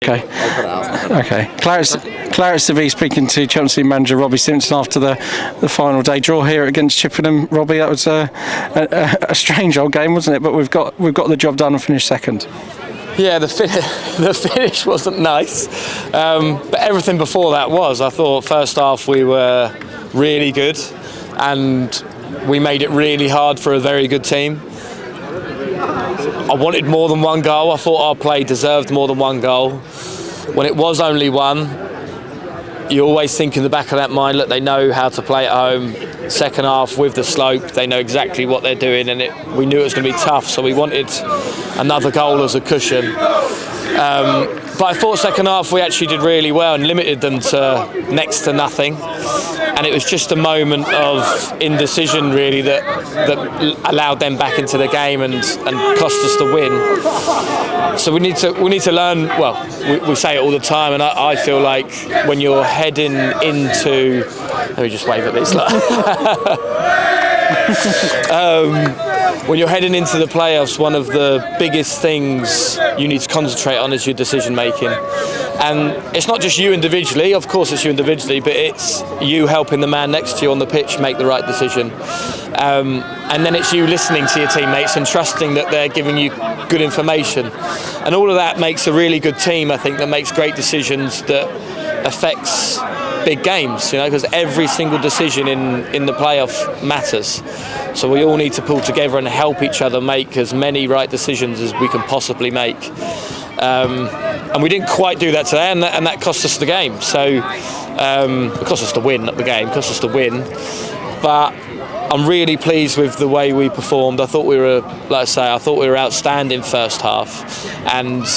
Okay. I'll put it out. Okay. ClaretsTV speaking to Chippenham manager Robbie Simpson after the final day draw here against Chippenham. Robbie, that was a strange old game, wasn't it? But we've got the job done and finished second. Yeah, the finish wasn't nice, but everything before that was. I thought first half we were really good, and we made it really hard for a very good team. I wanted more than one goal. I thought our play deserved more than one goal. When it was only one, you always think in the back of that mind, look, they know how to play at home. Second half with the slope, they know exactly what they're doing, and we knew it was going to be tough, so we wanted another goal as a cushion. But I thought second half we actually did really well and limited them to next to nothing. And it was just a moment of indecision really that allowed them back into the game and cost us the win. So we need to learn. Well, we say it all the time, and I feel like when you're heading into, let me just wave at this. When you're heading into the playoffs, one of the biggest things you need to concentrate on is your decision making. And it's not just you individually, of course it's you individually, but it's you helping the man next to you on the pitch make the right decision. And then it's you listening to your teammates and trusting that they're giving you good information. And all of that makes a really good team, I think, that makes great decisions that affects big games, because every single decision in the playoff matters. So we all need to pull together and help each other make as many right decisions as we can possibly make. And we didn't quite do that today, and that cost us the game. So it cost us the win, not the game. It cost us the win. But I'm really pleased with the way we performed. I thought we were, I thought we were outstanding first half, and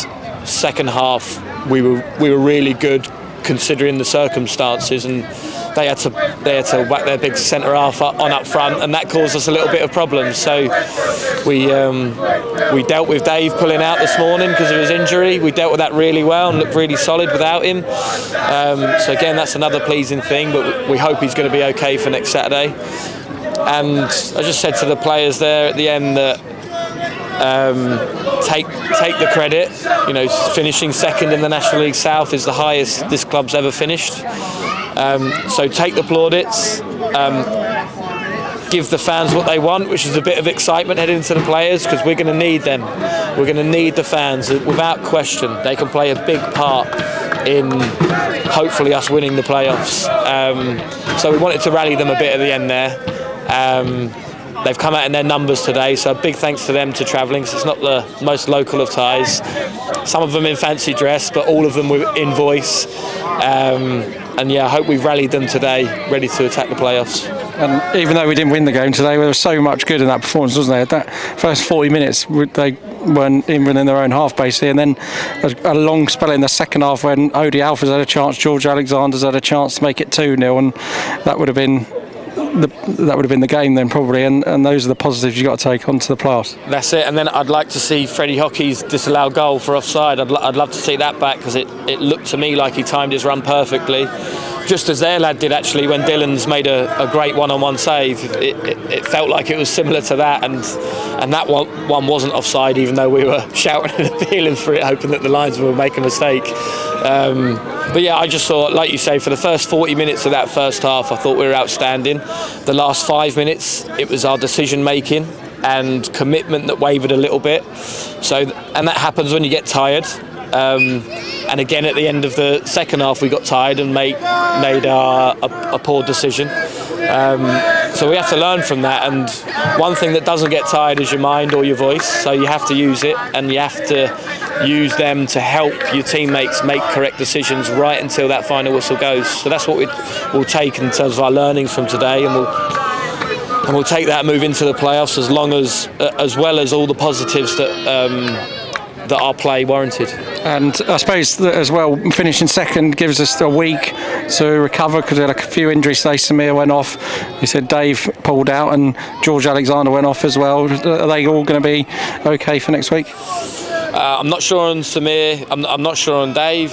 second half we were really good considering the circumstances, and they had to whack their big centre half on up front, and that caused us a little bit of problems. So we dealt with Dave pulling out this morning because of his injury. We dealt with that really well and looked really solid without him. So again, that's another pleasing thing, but we hope he's going to be okay for next Saturday. And I just said to the players there at the end that take the credit. Finishing second in the National League South is the highest this club's ever finished. So take the plaudits, give the fans what they want, which is a bit of excitement heading into the players, because we're going to need them. We're going to need the fans, without question. They can play a big part in hopefully us winning the playoffs. So we wanted to rally them a bit at the end there. They've come out in their numbers today, so big thanks to them to travelling, because it's not the most local of ties. Some of them in fancy dress, but all of them in voice. And yeah, I hope we've rallied them today, ready to attack the playoffs. And even though we didn't win the game today, there was so much good in that performance, wasn't there? That first 40 minutes, they weren't even in their own half, basically. And then a long spell in the second half when Odie Alford's had a chance, George Alexander's had a chance to make it 2-0, and that would have been the game then, probably, and those are the positives you've got to take on to the playoffs. That's it. And then I'd like to see Freddie Hockey's disallowed goal for offside. I'd love to see that back, because it looked to me like he timed his run perfectly, just as their lad did actually when Dylan's made a great one-on-one save. It felt like it was similar to that, and that one wasn't offside, even though we were shouting and appealing for it, hoping that the linesman would make a mistake. But yeah, I just thought, like you say, for the first 40 minutes of that first half, I thought we were outstanding. The last 5 minutes, it was our decision making and commitment that wavered a little bit. And that happens when you get tired. And again, at the end of the second half, we got tired and made a poor decision. So we have to learn from that. And one thing that doesn't get tired is your mind or your voice. So you have to use it, and you have to use them to help your teammates make correct decisions right until that final whistle goes. So that's what we'll take in terms of our learnings from today, and we'll take that and move into the playoffs as well as all the positives that our play warranted. And I suppose that as well, finishing second gives us a week to recover, because we had a few injuries today. Samir went off, you said Dave pulled out, and George Alexander went off as well. Are they all going to be okay for next week? I'm not sure on Samir, I'm not sure on Dave.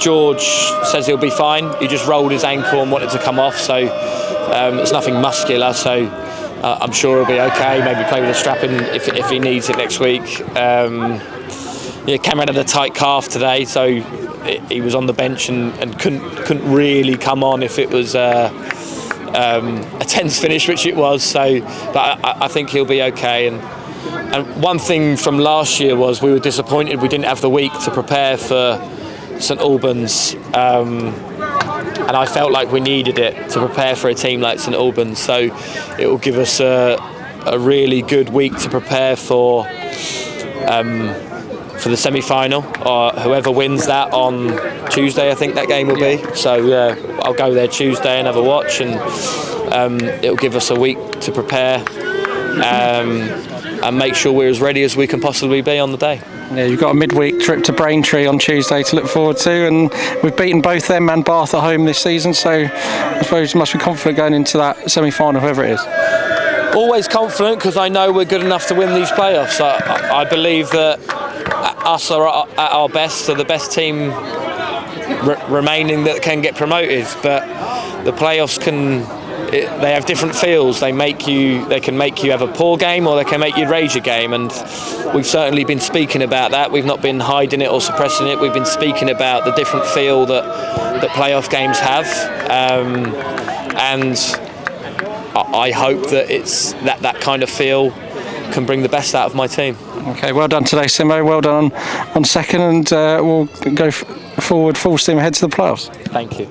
George says he'll be fine. He just rolled his ankle and wanted to come off, so it's nothing muscular, so I'm sure he'll be okay. Maybe play with a strap in if he needs it next week. Cameron had a tight calf today, so he was on the bench and couldn't really come on if it was a tense finish, which it was. So, but I think he'll be okay. And one thing from last year was we were disappointed we didn't have the week to prepare for St Albans, and I felt like we needed it to prepare for a team like St Albans. So it will give us a really good week to prepare for the semi-final, or whoever wins that on Tuesday, I think that game will be. So I'll go there Tuesday and have a watch, and it'll give us a week to prepare and make sure we're as ready as we can possibly be on the day. Yeah, you've got a midweek trip to Braintree on Tuesday to look forward to, and we've beaten both them and Bath at home this season, so I suppose you must be confident going into that semi-final, whoever it is. Always confident, because I know we're good enough to win these playoffs. I believe that us are at our best, so the best team remaining that can get promoted. But the playoffs they have different feels. They can make you have a poor game, or they can make you raise your game. And we've certainly been speaking about that. We've not been hiding it or suppressing it. We've been speaking about the different feel that playoff games have, and I hope that it's that kind of feel can bring the best out of my team. Okay, well done today, Simo. Well done on second, and we'll go forward full steam ahead to the playoffs. Thank you.